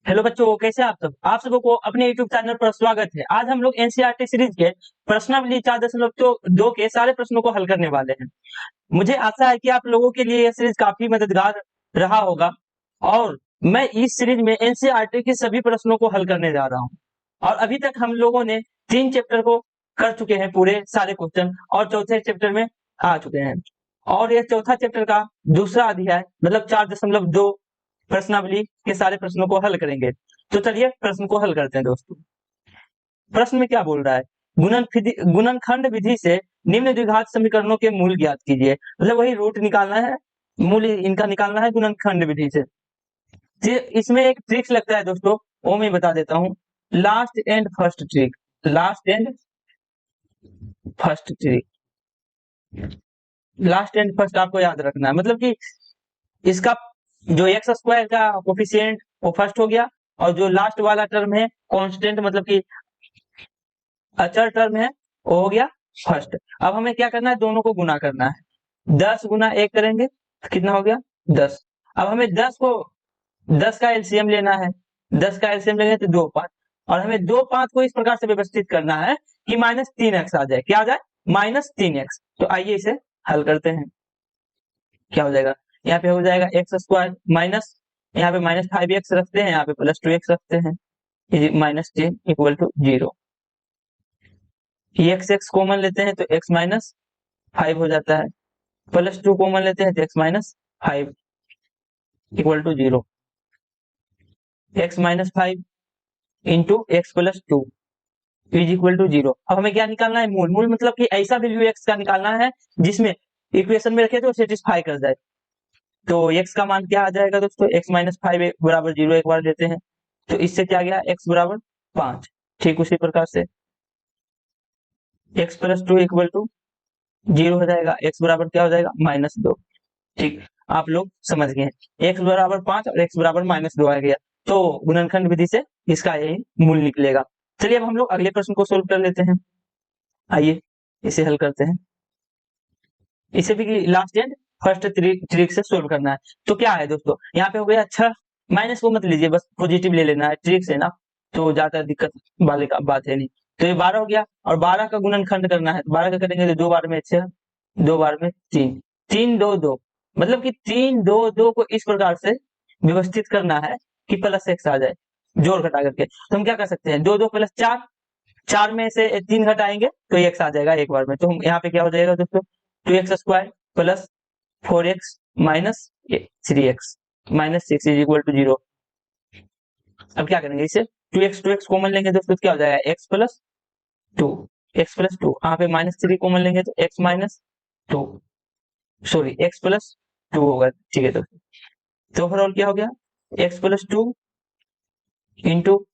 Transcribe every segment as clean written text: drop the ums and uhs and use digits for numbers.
Hello बच्चों, कैसे हैं आप सब। आप सबों को अपने यूट्यूब चैनल पर स्वागत है। आज हम लोग एनसीईआरटी सीरीज के प्रश्नावली 4.2 के सारे प्रश्नों को हल करने वाले हैं। मुझे आशा है कि आप लोगों के लिए यह सीरीज काफी मददगार रहा होगा और मैं इस सीरीज में एनसीईआरटी के सभी प्रश्नों को हल करने जा रहा हूँ। और अभी तक हम लोगों ने 3 चैप्टर को कर चुके हैं, पूरे सारे क्वेश्चन, और चौथे चैप्टर में आ चुके हैं। और यह चौथा चैप्टर का दूसरा अध्याय मतलब 4.2 प्रश्नावली के सारे प्रश्नों को हल करेंगे। तो चलिए प्रश्न को हल करते हैं दोस्तों। प्रश्न में क्या बोल रहा है, गुणनखंड विधि से निम्न द्विघात समीकरणों के मूल ज्ञात कीजिए। मतलब वही रूट निकालना है, मूल इनका निकालना है गुणनखंड विधि से। इसमें एक ट्रिक्स लगता है दोस्तों, वो मैं बता देता हूँ। Last and first trick, last and first trick, last and first आपको याद रखना है। मतलब कि इसका जो एक्स स्क्वायर का कोफिशिएंट वो फर्स्ट हो गया, और जो लास्ट वाला टर्म है कांस्टेंट मतलब कि अचर टर्म है, वो हो गया फर्स्ट। अब हमें क्या करना है, दोनों को गुना करना है। 10 गुना 1 करेंगे तो कितना हो गया 10। अब हमें 10 का एलसीएम लेना है। 10 का एलसीएम लेंगे तो 2 5, और हमें 2 5 को इस प्रकार से व्यवस्थित करना है कि -3x आ जाए। क्या आ जाए, -3x। तो आइए इसे हल करते हैं। क्या हो जाएगा, यहाँ पे हो जाएगा एक्स स्क्वायर माइनस, यहाँ पे -5x रखते हैं, यहाँ पे +2x रखते हैं, -10 इक्वल टू 0। x कॉमन लेते हैं तो x माइनस 5 हो जाता है, +2 कॉमन लेते हैं तो x minus 5 equal to 0। x minus 5 into x plus 2 is equal to 0। अब हमें क्या निकालना है, मूल मतलब कि ऐसा वैल्यू x का निकालना है जिसमें इक्वेशन में रखे तो सेटिस्फाई कर जाए। तो x का मान क्या आ जाएगा दोस्तों, x माइनस 5 बराबर 0 एक बार लेते हैं, तो इससे क्या गया x बराबर 5। ठीक उसी प्रकार से x प्लस 2 इक्वल टू 0 हो जाएगा, x बराबर क्या हो जाएगा -2। ठीक, आप लोग समझ गए हैं। x बराबर 5 और x बराबर -2 आ गया, तो गुणनखंड विधि से इसका यही मूल निकलेगा। चलिए अब हम लोग अगले प्रश्न को सोल्व कर लेते हैं। आइए इसे हल करते हैं। इसे भी लास्ट एंड फर्स्ट ट्रिक से सोल्व करना है। तो क्या है दोस्तों, यहाँ पे हो गया 6, माइनस को मत लीजिए, बस पॉजिटिव ले लेना है, ट्रिक से ना तो ज्यादा दिक्कत वाले का बात है नहीं। तो ये 12 हो गया, और 12 का गुणनखंड करना है। 12 का करेंगे तो 2 बार में 6, 2 बार में 3, 3 2 2, मतलब कि 3 2 2 को इस प्रकार से व्यवस्थित करना है कि +x आ जाए जोड़ घटा करके। तो हम क्या कर सकते हैं, 2 2 + 4, 4 में से 3 घटाएंगे तो x आ जाएगा एक बार में। तो हम यहाँ पे क्या हो जाएगा दोस्तों, 2x square plus 4x minus 3x minus 6 is equal to 0। अब क्या करेंगे, इसे 2x कॉमन लेंगे दोस्तों, क्या हो जाएगा x प्लस 2, x प्लस 2, यहाँ पे -3 कॉमन लेंगे तो x minus 2, sorry x plus 2 होगा। ठीक है दोस्तों, तो ओवरऑल क्या हो गया, x plus 2 into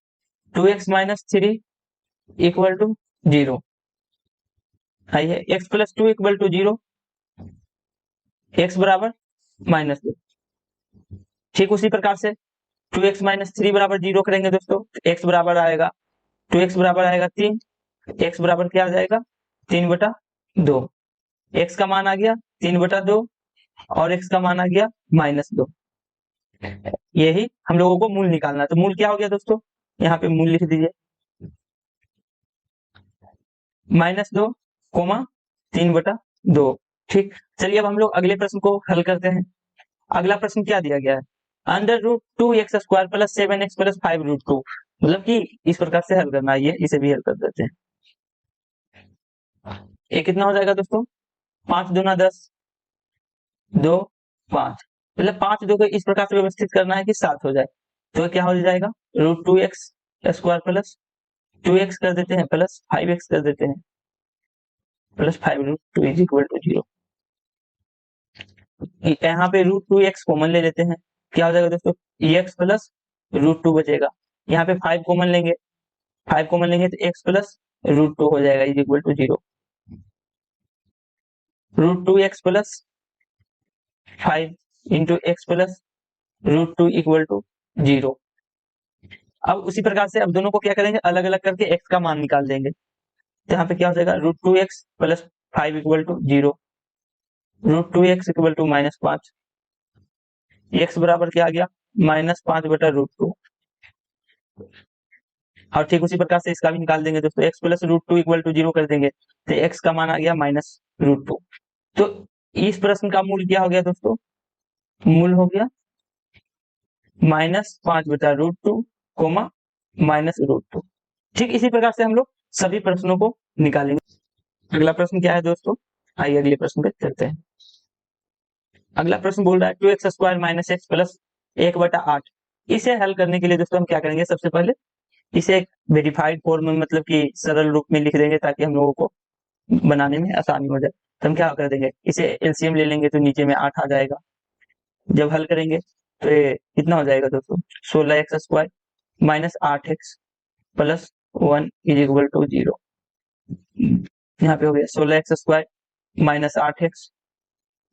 2x minus 3 equal to 0। आइए x plus 2 equal to 0, x बराबर -2। ठीक उसी प्रकार से 2x माइनस 3 बराबर 0 करेंगे दोस्तों, x बराबर आएगा 2x बराबर आएगा 3, x बराबर क्या आ जाएगा 3/2। x का मान आ गया 3/2 और x का मान आ गया -2। यही हम लोगों को मूल निकालना है। तो मूल क्या हो गया दोस्तों, यहाँ पे मूल लिख दीजिए, -2 कोमा 3/2। ठीक, चलिए अब हम लोग अगले प्रश्न को हल करते हैं। अगला प्रश्न क्या दिया गया है, √2x square plus 7x plus 5√2। मतलब कि इस प्रकार से हल करना है, ये इसे भी हल कर देते हैं। ये कितना हो जाएगा दोस्तों, 5 दूना 10, 2 5, मतलब 5 2 को इस प्रकार से व्यवस्थित करना है कि 7 हो जाए। तो क्या हो जाएगा, √2x स्क्वायर प्लस 2x कर देते हैं प्लस 5x कर देते हैं, प्लस 5√2 इज इक्वल टू 0। यहाँ पे √2x कॉमन ले लेते हैं, क्या हो जाएगा दोस्तों, x प्लस √2 बचेगा। यहाँ पे 5 कॉमन लेंगे, 5 कॉमन लेंगे तो x प्लस √2 हो जाएगा is equal to 0। √2x plus 5 into x plus √2 equal to 0। अब उसी प्रकार से अब दोनों को क्या करेंगे, अलग अलग करके x का मान निकाल देंगे। तो यहाँ पे क्या हो जाएगा, √2x plus 5 equal to 0, √2x equal to -5, x बराबर क्या आ गया -5/√2। और ठीक उसी प्रकार से इसका भी निकाल देंगे दोस्तों, x plus root two equal to 0 कर देंगे तो x का मान आ गया माइनस रूट टू। तो इस प्रश्न का मूल क्या हो गया दोस्तों, मूल हो गया -5/√2 कोमा -√2। ठीक इसी प्रकार से हम लोग सभी प्रश्नों को निकालेंगे। अगला प्रश्न क्या है दोस्तों, आइए अगले प्रश्न पे चलते हैं। अगला प्रश्न बोल रहा है 2x² - x प्लस 1/8। इसे हल करने के लिए दोस्तों हम क्या करेंगे, सबसे पहले इसे एक वेरिफाइड फॉर्म में मतलब कि सरल रूप में लिख देंगे ताकि हम लोगों को बनाने में आसानी हो जाए। तो हम क्या कर देंगे, इसे एलसीएम ले लेंगे तो नीचे में 8 आ जाएगा। जब हल करेंगे तो ये कितना हो जाएगा दोस्तों, 16x² - 8x प्लस 1 = 0। यहाँ पे हो गया 16x² - 8x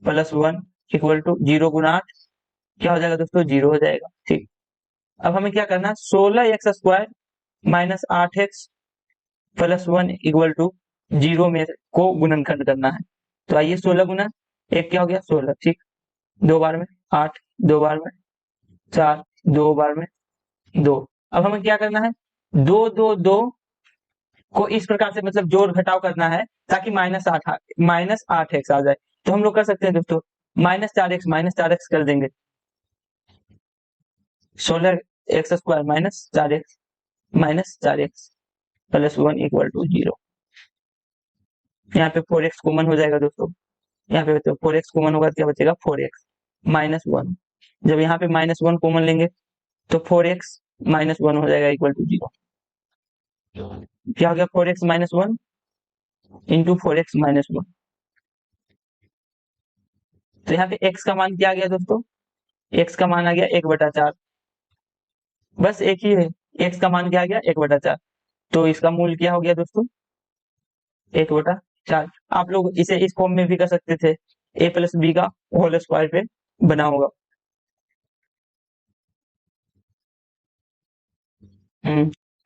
प्लस 1 = 0 गुना 8 क्या हो जाएगा दोस्तों, 0 हो जाएगा। ठीक, अब हमें क्या करना है, 16x² - 8x प्लस 1 = 0 में को गुणनखंड करना है। तो आइए 16 गुना एक क्या हो गया 16, ठीक, 2 बार में 8, 2 बार में 4, 2 बार में 2। अब हमें क्या करना है, 2 2 2 को इस प्रकार से मतलब जोड़ घटाव करना है ताकि -8x आ जाए। तो हम लोग कर सकते हैं दोस्तों, -4x कर देंगे, 16x² - 4x प्लस 1 = 0। यहाँ पे 4x कॉमन हो जाएगा दोस्तों, यहाँ पे तो 4x कॉमन होगा, क्या बचेगा 4x - 1। जब यहाँ पे -1 कॉमन लेंगे तो 4x - 1 हो जाएगा = 0। क्या हो गया, 4x - 1 इंटू 4x - 1। तो यहाँ पे x का मान क्या आ गया दोस्तों, x का मान आ गया 1/4। बस एक ही है, x का मान क्या आ गया 1/4। तो इसका मूल क्या हो गया दोस्तों, 1/4। आप लोग इसे इस फॉर्म में भी कर सकते थे, a प्लस बी का होल स्क्वायर पे बना होगा।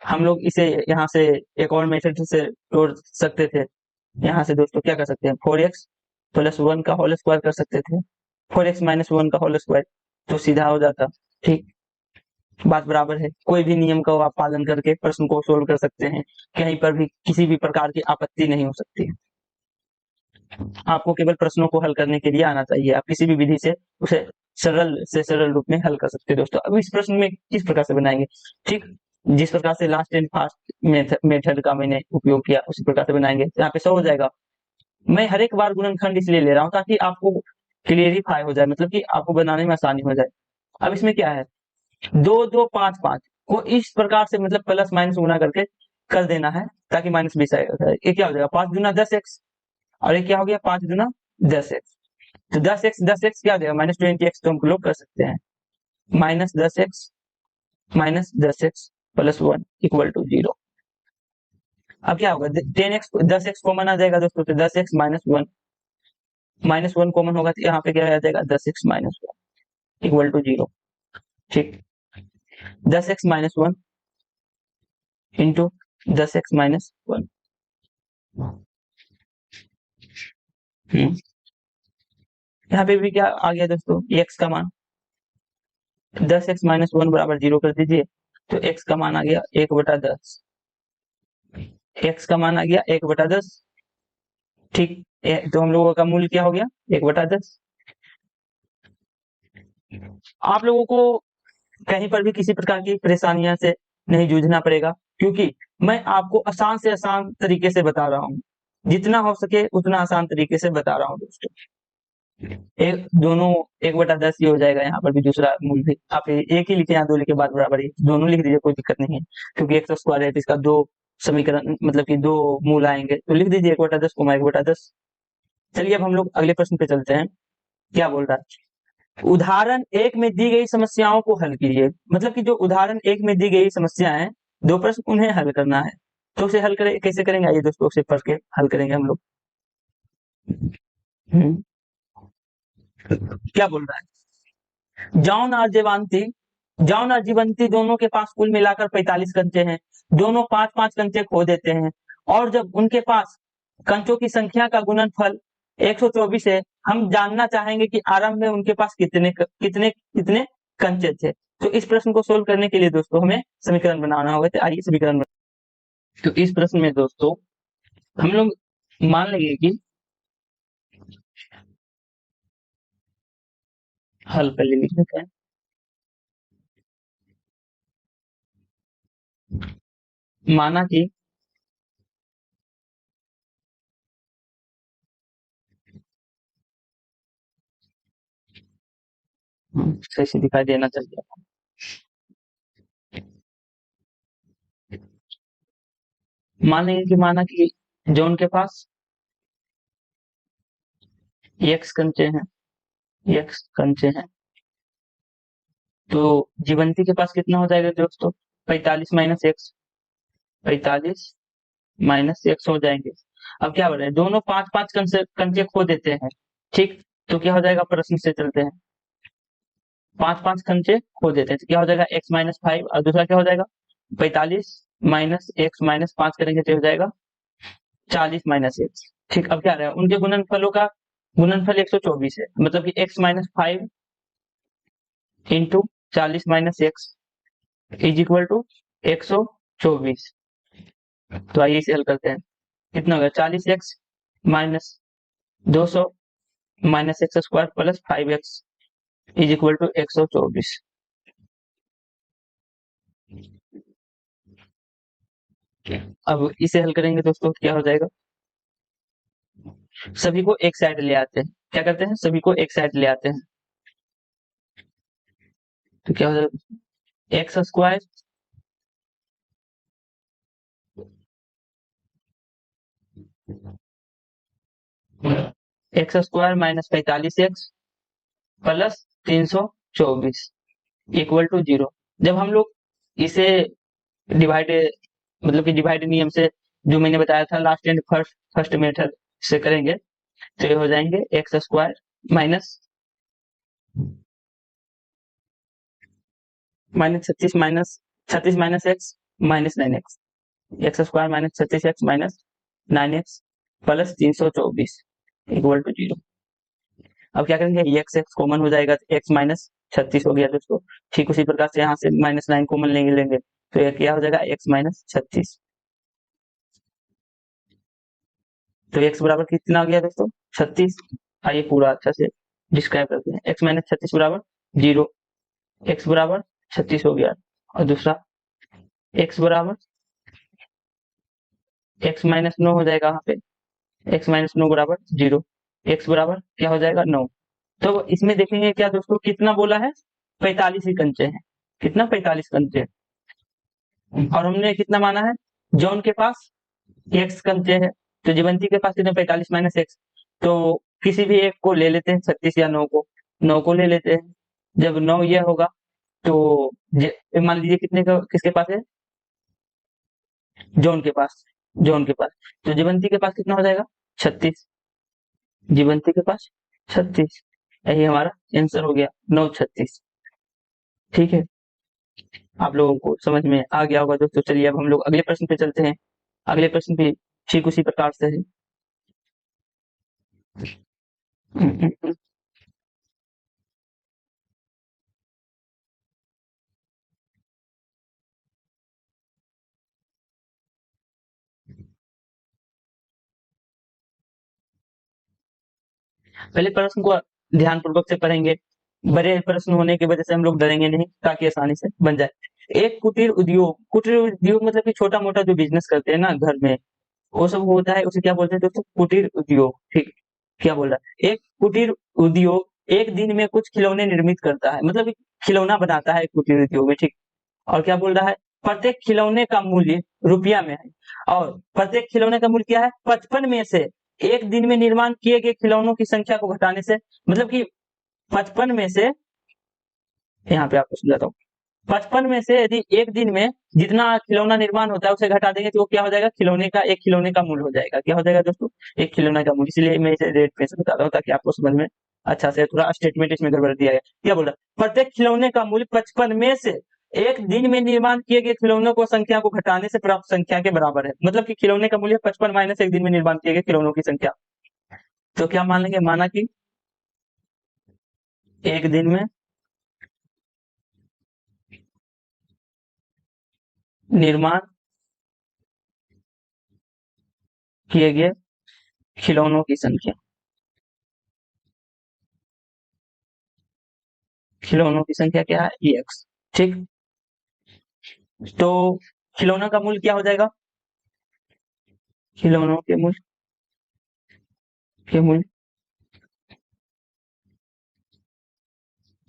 हम लोग इसे यहाँ से एक और मेथड से जोड़ सकते थे। यहाँ से दोस्तों क्या कर सकते हैं, 4x प्लस 1 का होल स्क्वायर कर सकते थे, 4x - 1 का होल स्क्वायर, तो सीधा हो जाता। ठीक, बात बराबर है। कोई भी नियम का आप पालन करके प्रश्न को सोल्व कर सकते हैं, कहीं पर भी किसी भी प्रकार की आपत्ति नहीं हो सकती है। आपको केवल प्रश्नों को हल करने के लिए आना चाहिए, आप किसी भी विधि से उसे सरल से सरल रूप में हल कर सकते हैं दोस्तों। अब इस प्रश्न में किस प्रकार से बनाएंगे, ठीक जिस प्रकार से लास्ट एंड फास्ट मेथड का मैंने उपयोग किया उसी प्रकार से बनाएंगे। यहाँ पे 100 हो जाएगा। मैं हर एक बार गुणनखंड इसलिए ले रहा हूँ ताकि आपको क्लियरिफाई हो जाए, मतलब कि आपको बनाने में आसानी हो जाए। अब इसमें क्या है, 2 2 5 5 को इस प्रकार से मतलब प्लस माइनस गुना करके कर देना है ताकि -20 आएगा। ये क्या हो जाएगा, 5 दूना 10x और ये क्या हो गया 5 दूना 10x। तो 10x क्या देगा -20x, तो हम लोग कर सकते हैं -10x प्लस 1 = 0। अब क्या होगा, 10x 10x कॉमन आ जाएगा दोस्तों, तो 10x -1 कॉमन होगा तो यहाँ पे क्या आ जाएगा 10x - 1 = 0। ठीक, 10x - 1 इंटू 10x - 1। यहाँ पे भी क्या आ गया दोस्तों, x का मान 10x - 1 बराबर 0 कर दीजिए, तो x का मान आ गया 1/10। x का मान आ गया 1/10। ठीक, तो हम लोगों का मूल क्या हो गया 1/10। आप लोगों को कहीं पर भी किसी प्रकार की परेशानियां से नहीं जूझना पड़ेगा, क्योंकि मैं आपको आसान से आसान तरीके से बता रहा हूँ, जितना हो सके उतना आसान तरीके से बता रहा हूँ दोस्तों। एक दोनों 1/10 ही हो जाएगा, यहाँ पर भी दूसरा मूल भी आप एक ही लिखे, यहाँ 2 लिखे, बात बराबर ही, दोनों लिख दीजिए, कोई दिक्कत नहीं है, क्योंकि x स्क्वायर है तो इसका 2 समीकरण मतलब कि 2 मूल आएंगे, तो लिख दीजिए 1/10 कोमा 1/10। चलिए अब हम लोग अगले प्रश्न पे चलते हैं। क्या बोल रहा है, उदाहरण 1 में दी गई समस्याओं को हल कीजिए। मतलब कि जो उदाहरण 1 में दी गई समस्या है, 2 प्रश्न उन्हें हल करना है। तो उसे हल करें, कैसे करेंगे, आइए दोस्तों उसे पढ़ के हल करेंगे हम लोग। क्या बोल रहा है, जॉन और जीवंती दोनों के पास कुल मिलाकर 45 कंचे हैं। दोनों 5-5 कंचे खो देते हैं, और जब उनके पास कंचों की संख्या का गुणनफल 124 है, हम जानना चाहेंगे कि आरंभ में उनके पास कितने कंचे थे। तो इस प्रश्न को सोल्व करने के लिए दोस्तों हमें समीकरण बनाना होगा। तो आइए समीकरण तो इस प्रश्न में दोस्तों हम लोग मान लेंगे कि हल कर लिख लेते हैं। माना कि सही से दिखाई देना चाहिए। मान लेंगे कि माना कि जॉन के पास एक्स कंचे हैं, एक्स कंचे हैं, तो जीवंती के पास कितना हो जाएगा दोस्तों? 45 माइनस एक्स, 45 माइनस एक्स हो जाएंगे। अब क्या हो रहा है, दोनों 5-5 कंचे खो देते हैं, ठीक। तो क्या हो जाएगा, प्रश्न से चलते हैं। 5-5 कंचे खो देते हैं तो क्या हो जाएगा, एक्स माइनस 5, और दूसरा क्या हो जाएगा 45 माइनस एक्स माइनस 5 करेंगे तो हो जाएगा 40 माइनस एक्स, ठीक। अब क्या रहा है, उनके गुणनफलों का गुणनफल 124 है, मतलब कि x minus 5 into 40 minus x is equal to 124। तो आइए इसे हल करते हैं। कितना होगा, 40 x minus 200 minus x square plus 5x is equal to 124। अब इसे हल करेंगे दोस्तों, क्या हो जाएगा, सभी को एक साइड ले आते हैं। क्या करते हैं, सभी को एक साइड ले आते हैं। तो क्या हो जाएगा, x square x square minus 45x plus 324 equal to 0। जब हम लोग इसे डिवाइड, मतलब कि डिवाइड नियम से जो मैंने बताया था last and first first method से करेंगे तो ये हो जाएंगे x square minus minus 36 minus x minus 9x, x square minus 36x minus 9x plus 324 equal to 0। अब क्या करेंगे, एक्स एक्स कॉमन हो जाएगा तो एक्स माइनस 36 हो गया दोस्तों। ठीक उसी प्रकार से यहाँ से माइनस 9 कॉमन लेंगे तो ये क्या हो जाएगा, एक्स माइनस 36। तो एक्स बराबर कितना आ गया दोस्तों, 36। आइए पूरा अच्छा से डिस्क्राइब करते हैं। एक्स माइनस 36 बराबर 0, एक्स बराबर 36 हो गया। और दूसरा एक्स बराबर एक्स माइनस 9 हो जाएगा, यहाँ पे एक्स माइनस 9 बराबर 0, एक्स बराबर क्या हो जाएगा 9। तो इसमें देखेंगे क्या दोस्तों, कितना बोला है, 45 ही कंचे हैं। कितना, 45 कंचे। और हमने कितना माना है, जॉन के पास एक्स कंचे है, तो जीवंती के पास कितने, 45 माइनस एक्स। तो किसी भी एक को ले लेते हैं, 36 या 9 को, 9 को ले लेते हैं। जब 9 ये होगा तो मान लीजिए कितने का किसके पास है, जॉन के पास, जॉन के पास। तो जीवंती के पास कितना हो जाएगा, 36, जीवंती के पास 36। यही हमारा आंसर हो गया, 936। ठीक है, आप लोगों को समझ में आ गया होगा दोस्तों। चलिए अब हम लोग अगले प्रश्न पे चलते हैं। अगले प्रश्न भी ठीक उसी प्रकार से है। पहले प्रश्न को ध्यान पूर्वक से पढ़ेंगे। बड़े प्रश्न होने की वजह से हम लोग डरेंगे नहीं, ताकि आसानी से बन जाए। एक कुटीर उद्योग मतलब कि छोटा मोटा जो बिजनेस करते हैं ना घर में, वो सब होता है, उसे क्या बोलते हैं दोस्तों, कुटीर उद्योग। ठीक, क्या बोल रहा है, एक कुटीर उद्योग एक दिन में कुछ खिलौने निर्मित करता है, मतलब कि खिलौना बनाता है कुटीर उद्योग में, ठीक। और क्या बोल रहा है, प्रत्येक खिलौने का मूल्य रुपया में है, और प्रत्येक खिलौने का मूल्य क्या है, 55 में से एक दिन में निर्माण किए गए खिलौनों की संख्या को घटाने से, मतलब कि 55 में से, यहाँ पे आपको समझाता हूँ, 55 में से यदि एक दिन में जितना खिलौना निर्माण होता है उसे घटा देंगे तो वो क्या हो जाएगा, एक खिलौने का मूल्य हो जाएगा। क्या हो जाएगा दोस्तों, एक खिलौने का मूल्य। इसलिए मैं इसे रेट पे से बता रहा हूँ ताकि आपको समझ में अच्छा से, थोड़ा स्टेटमेंट इसमें गड़बड़ दिया है। क्या बोल रहा है, प्रत्येक खिलौने का मूल्य 55 में से एक दिन में निर्माण किए गए खिलौनों को संख्या को घटाने से प्राप्त संख्या के बराबर है। मतलब कि खिलौने का मूल्य 55 माइनस एक दिन में निर्माण किए गए खिलौनों की संख्या। तो क्या मान लेंगे, माना कि एक दिन में निर्माण किए गए खिलौनों की संख्या, खिलौनों की संख्या क्या है एक्स। ठीक, तो खिलौनों का मूल्य क्या हो जाएगा, खिलौनों के मूल्य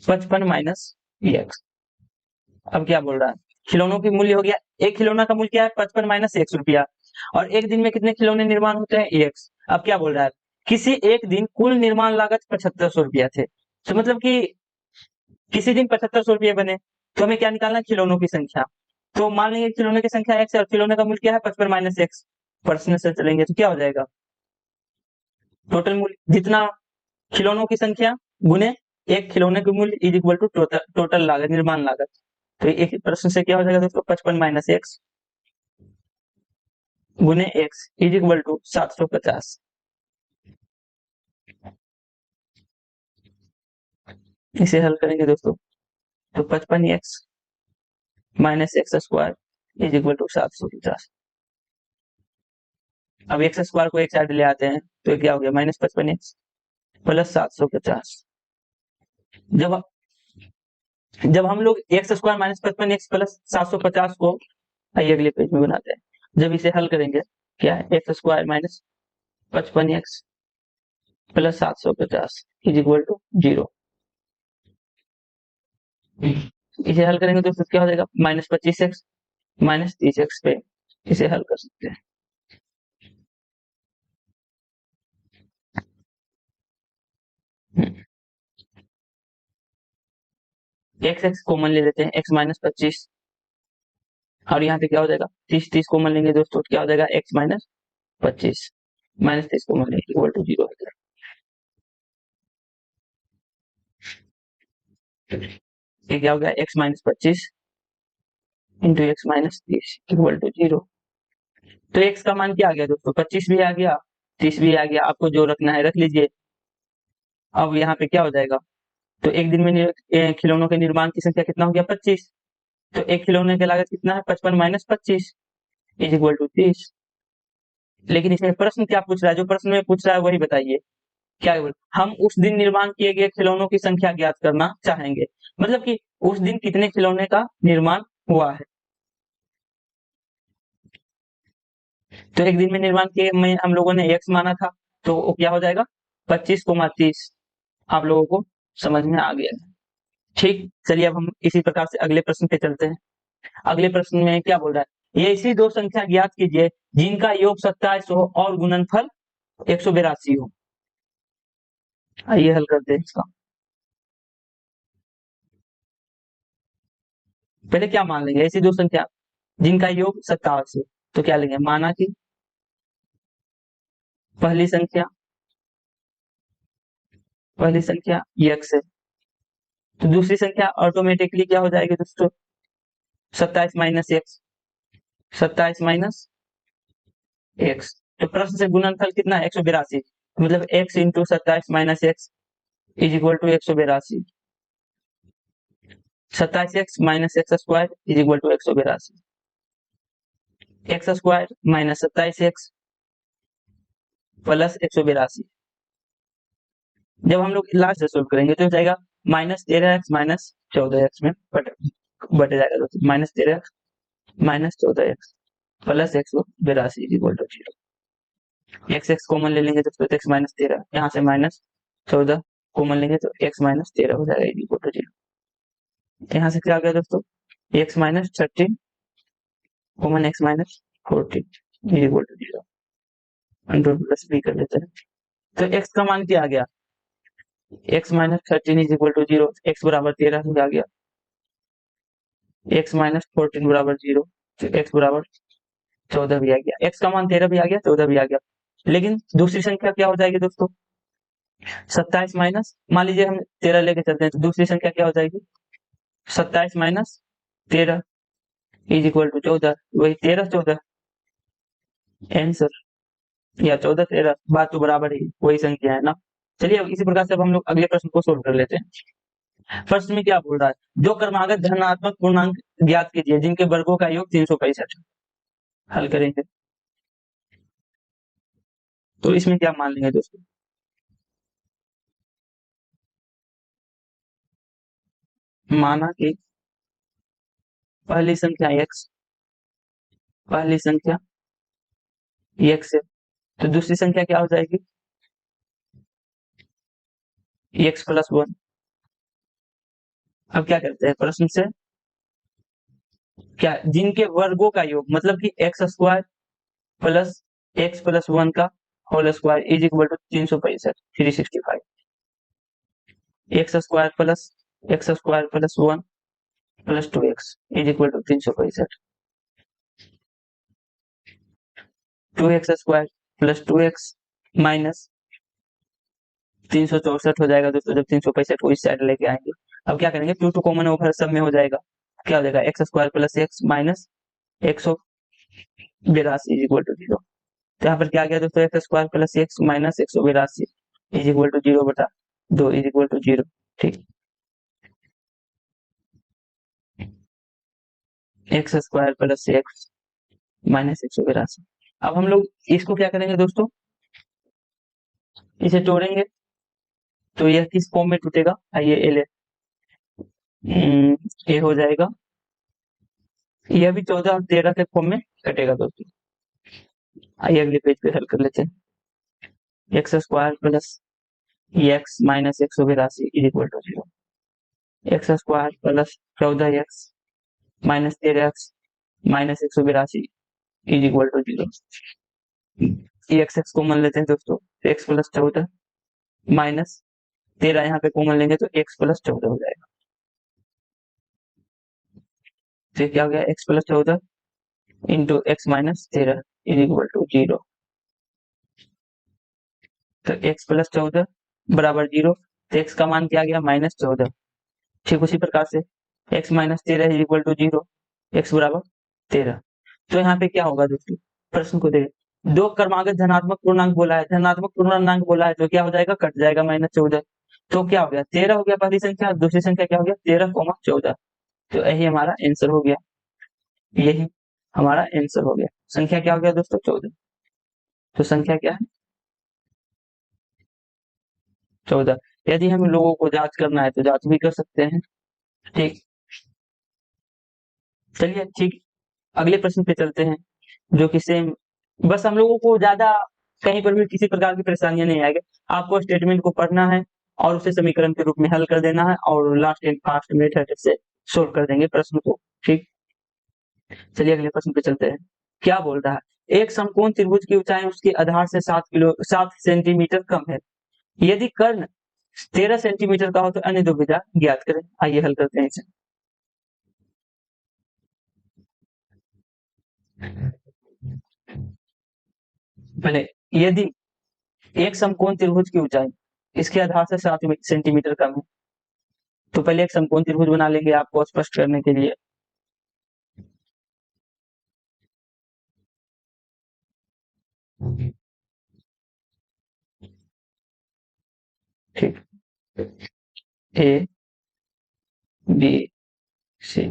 55 माइनस एक्स। अब क्या बोल रहा है, खिलौनों की मूल्य हो गया, एक खिलौना का मूल्य क्या है 55 माइनस एक्स रुपया, और एक दिन में कितने खिलौने निर्माण होते हैं एक्स। अब क्या बोल रहा है, किसी एक दिन कुल निर्माण लागत 7500 रुपया थे, तो मतलब कि किसी दिन 7500 रुपये बने, तो हमें क्या निकालना है, खिलौनों की संख्या। तो मान लेंगे खिलौने की संख्या एक्स है और खिलौने का मूल्य क्या है 55 माइनस एक्स, प्रश्न से चलेंगे तो क्या हो जाएगा, टोटल मूल्य जितना खिलौनों की संख्या गुने एक खिलौने के मूल्य इज इक्वल टू टोटल लागत, निर्माण लागत। तो एक ही प्रश्न से क्या हो जाएगा दोस्तों, 55 माइनस एक्स गुने एक्स इज इक्वल टू 750। इसे हल करेंगे दोस्तों तो 55 x minus x square is equal to 750। अब एक्स स्क्वायर को एक साइड ले आते हैं तो क्या हो गया, माइनस 55 एक्स प्लस 750। जब जब हम लोग x square minus 55 x plus 750 को, आइए अगले पेज में बनाते हैं, जब इसे हल करेंगे क्या है, x square minus 55 x plus 750 is equal to 0। इसे हल करेंगे तो क्या हो जाएगा, माइनस 25 एक्स माइनस 30 एक्स पे इसे हल कर सकते हैं। एक्स एक्स कॉमन ले लेते हैं, एक्स माइनस 25, और यहाँ पे क्या हो जाएगा 30 30 कॉमन लेंगे दोस्तों, क्या हो जाएगा एक्स माइनस 25 माइनस 30 कॉमन लेंगे इक्वल टू 0 हो जाएगा। ये क्या हो गया, x minus 25 into x minus 30 equal to 0। तो एक्स का मान क्या आ गया दोस्तों, 25 भी आ गया 30 भी आ गया, आपको जो रखना है रख लीजिए। अब यहाँ पे क्या हो जाएगा, तो एक दिन में खिलौनों के निर्माण की संख्या कितना हो गया 25, तो एक खिलौने की लागत कितना है 55 माइनस 25 इज इक्वल टू 30। लेकिन इसमें प्रश्न क्या पूछ रहा है, जो प्रश्न में पूछ रहा है वही बताइए, क्या बोल, हम उस दिन निर्माण किए गए खिलौनों की संख्या ज्ञात करना चाहेंगे, मतलब कि उस दिन कितने खिलौने का निर्माण हुआ है। तो एक दिन में निर्माण किए में हम लोगों ने एक्स माना था, तो वो क्या हो जाएगा 25 को 30। आप लोगों को समझ में आ गया है। ठीक, चलिए अब हम इसी प्रकार से अगले प्रश्न पे चलते हैं। अगले प्रश्न में क्या बोल रहा है, ये ऐसी दो संख्या ज्ञात कीजिए जिनका योग 27 हो और गुणनफल 182 हो। आइए हल करते हैं इसका। पहले क्या मान लेंगे, ऐसी दो संख्या जिनका योग 27 है, तो क्या लेंगे, माना कि पहली संख्या x है, तो दूसरी संख्या ऑटोमेटिकली क्या हो जाएगी दोस्तों 27 माइनस एक्स, 27 माइनस एक्स। तो प्रश्न से गुणनफल कितना है 182, मतलब x into 27 minus x is equal to 182। 27 x minus x square is equal to 182, x square minus 27 x plus 182। जब हम लोग लास्ट से सोल्व करेंगे तो हो जाएगा माइनस 13 एक्स माइनस 14 एक्स में बट जाएगा दोस्तों, minus 13 x minus 14 x plus 182 is equal to 0। X x common ले लेंगे दोस्तों, एक्स माइनस 13, यहाँ से माइनस 14 कॉमन लेंगे तो एक्स माइनस 13 हो जाएगा इज इक्वल टू 0। यहाँ से क्या आ गया दोस्तों, x minus 13 common x minus 14 is equal to 0, control plus B कर लेते हैं। तो एक्स का मान क्या आ गया, x minus 13 is equal to 0, x बराबर 13 हो गया, एक्स माइनस 14 बराबर 0, तो एक्स बराबर 14 भी आ गया, एक्स का मान 13 भी आ गया 14 भी आ गया। लेकिन दूसरी संख्या क्या हो जाएगी दोस्तों 27 माइनस, मान लीजिए हम 13 लेके चलते हैं, तो दूसरी संख्या क्या हो जाएगी 27 माइनस 13 इज इक्वल टू 14, वही 13 14 आंसर, या 14 13 बात तो बराबर ही, वही संख्या है ना। चलिए अब इसी प्रकार से अब हम लोग अगले प्रश्न को सोल्व कर लेते हैं। फर्स्ट में क्या बोल रहा है, दो क्रमागत धनात्मक पूर्णांक ज्ञात कीजिए जिनके वर्गों का योग 365। हल करेंगे तो इसमें क्या मान लेंगे दोस्तों, माना कि पहली संख्या x, पहली संख्या x है, तो दूसरी संख्या क्या हो जाएगी, x प्लस 1। अब क्या करते हैं प्रश्न से, क्या जिनके वर्गों का योग मतलब कि x square plus x plus 1 का whole square is equal to 365, 365। X square plus 1 plus 2x is equal to 365। 2x square plus 2x minus 364 हो जाएगा दोस्तों, जब 365 को इस साइड लेके आएंगे। अब क्या करेंगे, 2 कॉमन ओवर सब में हो जाएगा, क्या हो जाएगा, x square plus x minus 182 is equal to 0। तो यहाँ पर क्या गया दोस्तों, x square plus x minus 182 is equal to 0 बटा 2 इज इक्वल टू 0। ठीक, x square plus x minus 182। अब हम लोग इसको क्या करेंगे दोस्तों, इसे तोड़ेंगे तो यह किस फॉर्म में टूटेगा, आइए ए हो जाएगा, यह भी 14 और 13 के फॉर्म में कटेगा दोस्तों। आइए अगले पेज पे हल कर लेते हैं, x square plus x minus 182 is equal to 0। X square plus 14x minus 13x minus 182 is equal to 0। X common लेते हैं दोस्तों, एक्स प्लस 14 माइनस 13 यहाँ पे कॉमन लेंगे तो एक्स प्लस 14 हो जाएगा। तो क्या हो गया, x plus 14 into x minus 13 is equal to 0। तो एक्स प्लस 14 बराबर 0, तो एक्स का मान क्या गया, माइनस 14। ठीक उसी प्रकार से x minus 13 is equal to 0, x बराबर 13। तो यहाँ पे क्या होगा दोस्तों, प्रश्न को देखें, दो क्रमागत धनात्मक पूर्णांक बोला है, धनात्मक पूर्णांक बोला है तो क्या हो जाएगा, कट जाएगा माइनस 14। तो क्या हो गया, 13 हो गया पहली संख्या, दूसरी संख्या क्या हो गया 13,14। तो यही हमारा आंसर हो गया, यही हमारा आंसर हो गया। संख्या क्या हो गया दोस्तों, 14। तो संख्या क्या है, 14। यदि हम लोगों को जांच करना है तो जांच भी कर सकते हैं। ठीक, चलिए ठीक, अगले प्रश्न पे चलते हैं, जो कि सेम, बस हम लोगों को ज्यादा कहीं पर भी किसी प्रकार की परेशानियां नहीं आएगी। आपको स्टेटमेंट को पढ़ना है और उसे समीकरण के रूप में हल कर देना है और लास्ट एंड फास्ट मेथड से सोल्व कर देंगे प्रश्न को। ठीक, चलिए अगले प्रश्न पे चलते हैं। क्या बोल रहा है, एक समकोण त्रिभुज की ऊंचाई उसके आधार से 7 सेंटीमीटर कम है, यदि कर्ण 13 सेंटीमीटर का हो तो अन्य दो भुजा ज्ञात करें। आइए हल करते हैं इसे। पहले यदि एक समकोण त्रिभुज की ऊंचाई इसके आधार से 7 सेंटीमीटर कम है, तो पहले एक समकोण त्रिभुज बना लेंगे आपको स्पष्ट करने के लिए। ठीक, ए बी सी,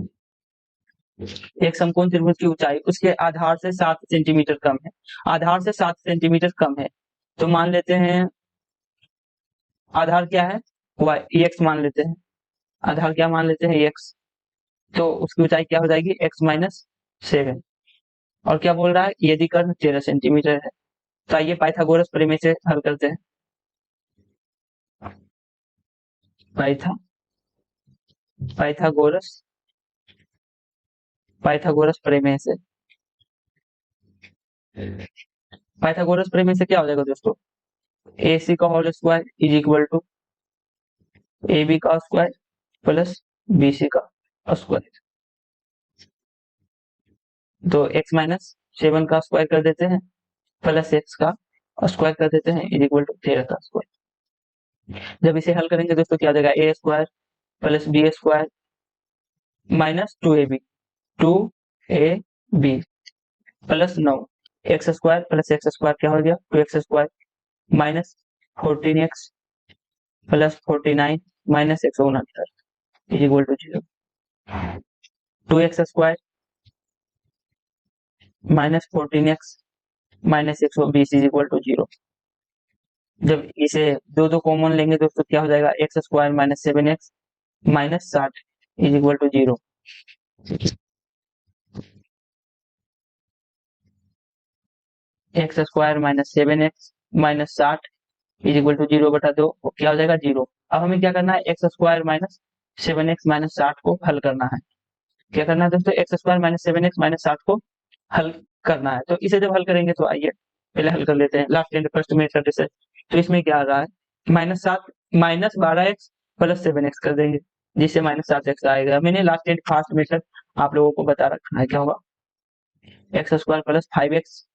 एक समकोण त्रिभुज की ऊंचाई उसके आधार से 7 सेंटीमीटर कम है, आधार से 7 सेंटीमीटर कम है, तो मान लेते हैं आधार क्या है, वाई एक्स मान लेते हैं, आधार क्या मान लेते हैं, एक्स। तो उसकी ऊंचाई क्या हो जाएगी, एक्स माइनस 7। और क्या बोल रहा है, यदि कर्ण 13 सेंटीमीटर है। तो आइए पाइथागोरस प्रमेय से हल करते हैं। पाइथा पाइथागोरस पाइथागोरस प्रमेय से, पाइथागोरस प्रमेय से क्या हो जाएगा दोस्तों, ए सी का whole square is equal to A B का स्क्वायर प्लस बी सी का स्क्वायर। तो एक्स माइनस 7 का स्क्वायर कर देते हैं प्लस एक्स का स्क्वायर कर देते हैं इज इक्वल टू 13 का स्क्वायर। जब इसे हल करेंगे दोस्तों क्या आ जाएगा, A square plus B square minus 2ab, 2ab plus 9, x square plus x square क्या हो गया, 2x square minus 14x plus 49 minus 169। Is equal to 0। 2x² minus 14x minus 120 is equal to 0। जब इसे दो दो कॉमन लेंगे दोस्तों क्या हो जाएगा, x² minus 7x minus 60 is equal to 0। x² minus 7x minus 60 is equal to 0 बटा 2 क्या हो जाएगा 0। अब हमें क्या करना है, x² माइनस 7x माइनस 60 को हल करना है। क्या करना है दोस्तों, x² माइनस 7x माइनस 60 को हल करना है। तो इसे जब हल करेंगे तो आइए पहले हल कर लेते हैं लास्ट एंड फर्स्ट मेथड से। तो इसमें क्या आ रहा है, minus 7 minus 12x plus 7x कर देंगे जिससे माइनस 7x आएगा। मैंने लास्ट एंड फर्स्ट मेथड आप लोगों को बता रखा है, क्या होगा x² plus 5x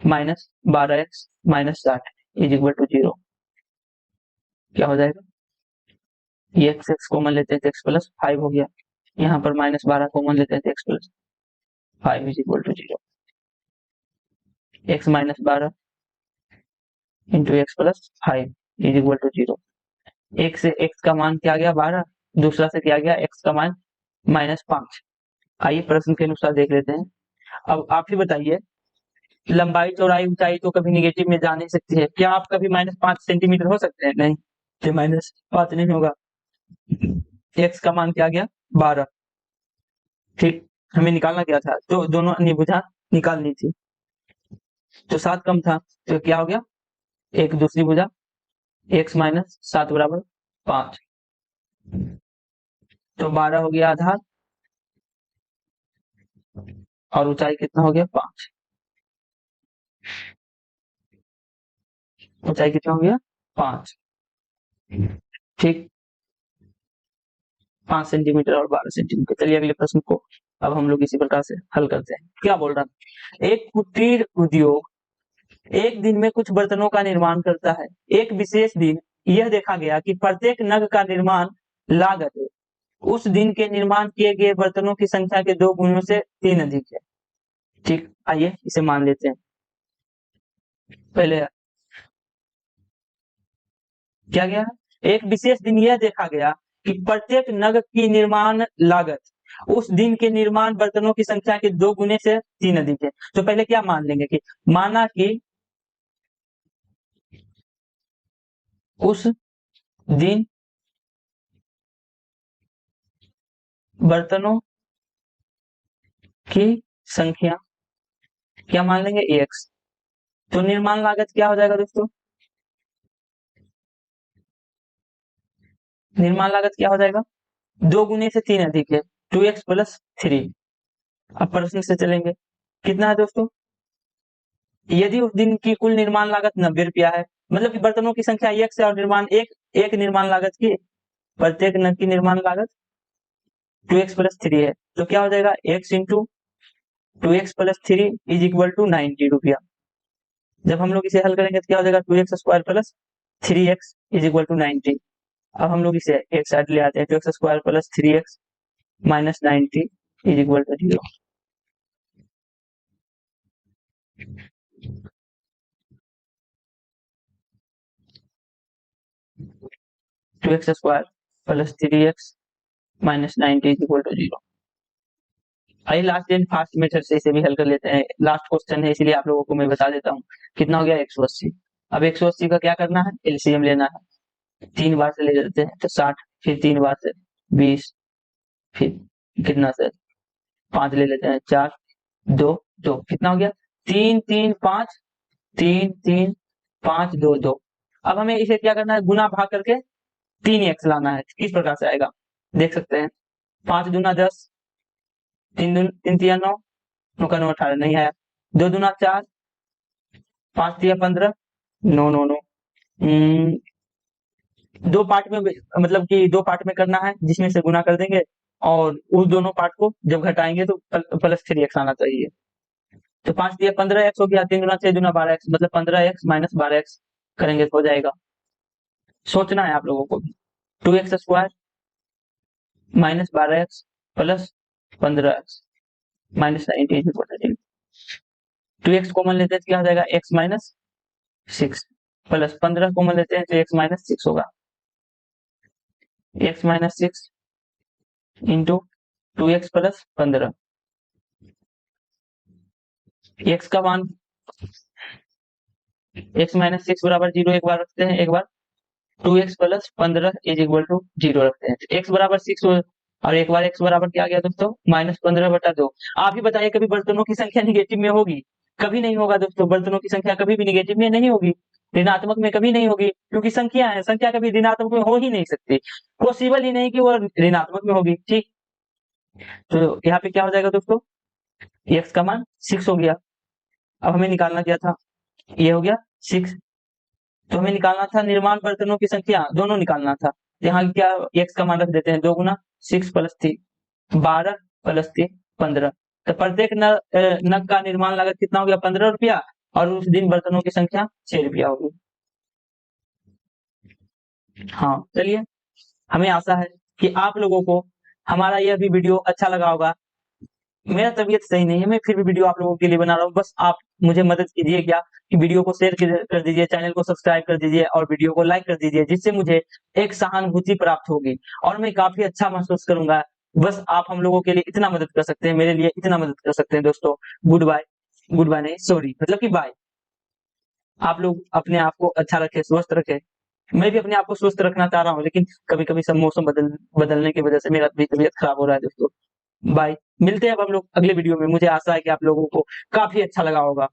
minus 12x minus 60 is equal to 0। क्या हो जाएगा, ये x कॉमन लेते हैं तो x प्लस 5 हो गया, यहाँ पर माइनस 12 कॉमन लेते हैं तो x plus 5 is equal to 0। x minus 12 into x plus 5 is equal to 0। एक से x का मान क्या गया 12, दूसरा से क्या गया x का मान माइनस 5। आइए प्रश्न के अनुसार देख लेते हैं। अब आप ही बताइए, लंबाई चौड़ाई ऊंचाई तो कभी निगेटिव में जा नहीं सकती है, क्या आप कभी माइनस 5 सेंटीमीटर हो सकते हैं, नहीं, तो माइनस 5 नहीं होगा। x का मान क्या गया 12, ठीक, हमें निकालना क्या था, तो दोनों अन्य भुजा निकालनी थी, तो 7 कम था तो क्या हो गया, एक दूसरी भुजा x माइनस 7 बराबर 5, तो 12 हो गया आधार और ऊंचाई कितना हो गया 5, ऊंचाई कितना हो गया 5, ठीक, 5 सेंटीमीटर और 12 सेंटीमीटर। चलिए अगले प्रश्न को अब हम लोग इसी प्रकार से हल करते हैं। क्या बोल रहा है, एक कुटीर उद्योग एक दिन में कुछ बर्तनों का निर्माण करता है। एक विशेष दिन यह देखा गया कि प्रत्येक नग का निर्माण लागत उस दिन के निर्माण किए गए बर्तनों की संख्या के 2 गुणों से 3 अधिक है, ठीक, आइए इसे मान लेते हैं। पहले क्या गया, एक विशेष दिन यह देखा गया कि प्रत्येक नग की निर्माण लागत उस दिन के निर्माण बर्तनों की संख्या के 2 गुने से 3 अधिक है। तो पहले क्या मान लेंगे कि माना कि उस दिन बर्तनों की संख्या क्या मान लेंगे x, तो निर्माण लागत क्या हो जाएगा दोस्तों, निर्माण लागत क्या हो जाएगा 2 गुने से 3 अधिक है 2x प्लस 3। अब प्रश्न से चलेंगे, कितना है दोस्तों, यदि उस दिन की कुल निर्माण लागत 90 रुपया है, मतलब कि बर्तनों की संख्या x है और निर्माण एक निर्माण लागत की, प्रत्येक नग की निर्माण लागत 2x प्लस 3 है, तो क्या हो जाएगा x into 2x plus 3 is equal to 90 रुपया। जब हम लोग इसे हल करेंगे तो क्या हो जाएगा 2x² plus 3x is equal to 90। अब हम लोग इसे एक साइड ले आते हैं, 2x² plus 3x minus 90 is equal to 0। 2x² plus 3x minus 90 is equal to 0। आइए लास्ट एंड फास्ट मेथड से इसे भी हल कर लेते हैं। लास्ट क्वेश्चन है इसलिए आप लोगों को मैं बता देता हूँ। कितना हो गया 180। अब 180 का क्या करना है, एलसीएम लेना है। 3 बार से ले लेते हैं तो 60, फिर 3 बार से 20, फिर कितना से 5 ले लेते हैं, 4 2 2, कितना हो गया 3 3 5 3 3 5 2 2। अब हमें इसे क्या करना है, गुना भाग करके 3x लाना है। किस प्रकार से आएगा देख सकते हैं, 5 दूना 10, 3 तिया 9, 9 का 9 18 नहीं आया, 2 दूना 4, 5 तिया 15, 9 9 9। दो पार्ट में मतलब कि 2 पार्ट में करना है जिसमें से गुना कर देंगे और उस दोनों पार्ट को जब घटाएंगे तो प्लस 3x आना चाहिए। तो 5 दिया 15x हो गया, 3 गुना 6 दूना 12x, मतलब 15x माइनस 12x करेंगे तो हो जाएगा। सोचना है आप लोगों को भी, 2x² minus 12x plus 15x minus 90, 2x common लेते हैं तो क्या हो जाएगा x माइनस 6 प्लस 15 कॉमन लेते हैं तो x माइनस 6 होगा, x minus 6 into 2x plus 15। x का मान x माइनस 6 बराबर 0 एक बार रखते हैं, एक बार 2x plus 15 is equal to 0 रखते हैं। तो x बराबर 6 और एक बार x बराबर क्या आ गया दोस्तों, -15/2। आप ही बताइए कभी बर्तनों की संख्या निगेटिव में होगी? कभी नहीं होगा दोस्तों, बर्तनों की संख्या कभी भी निगेटिव में नहीं होगी, ऋणात्मक में कभी नहीं होगी, क्योंकि संख्या है, संख्या कभी ऋणात्मक में हो ही नहीं सकती, पॉसिबल ही नहीं कि वो ऋणात्मक में होगी। ठीक, तो यहाँ पे क्या हो जाएगा दोस्तों, x का मान 6 हो गया। अब हमें निकालना क्या था, ये हो गया 6। तो हमें निकालना था निर्माण बर्तनों की संख्या, दोनों निकालना था। यहाँ क्या x का मान रख देते हैं, 2 गुना 6 प्लस 3 12 प्लस 3 15। तो प्रत्येक नग का निर्माण लागत कितना हो गया, 15 रुपया, और उस दिन बर्तनों की संख्या 6 रुपया होगी। हाँ चलिए, हमें आशा है कि आप लोगों को हमारा यह भी वीडियो अच्छा लगा होगा। मेरा तबीयत सही नहीं है, मैं फिर भी वीडियो आप लोगों के लिए बना रहा हूँ। बस आप मुझे मदद कीजिए क्या, कि वीडियो को शेयर कर दीजिए, चैनल को सब्सक्राइब कर दीजिए और वीडियो को लाइक कर दीजिए, जिससे मुझे एक सहानुभूति प्राप्त होगी और मैं काफी अच्छा महसूस करूंगा। बस आप हम लोगों के लिए इतना मदद कर सकते हैं, मेरे लिए इतना मदद कर सकते हैं दोस्तों। गुड बाय, गुड बाय नहीं सॉरी, मतलब कि बाय। आप लोग अपने आप को अच्छा रखें, स्वस्थ रखें। मैं भी अपने आप को स्वस्थ रखना चाह रहा हूँ, लेकिन कभी कभी सब मौसम बदलने की वजह से मेरा भी तबीयत खराब हो रहा है दोस्तों। बाय, मिलते हैं अब हम लोग अगले वीडियो में। मुझे आशा है कि आप लोगों को काफी अच्छा लगा होगा।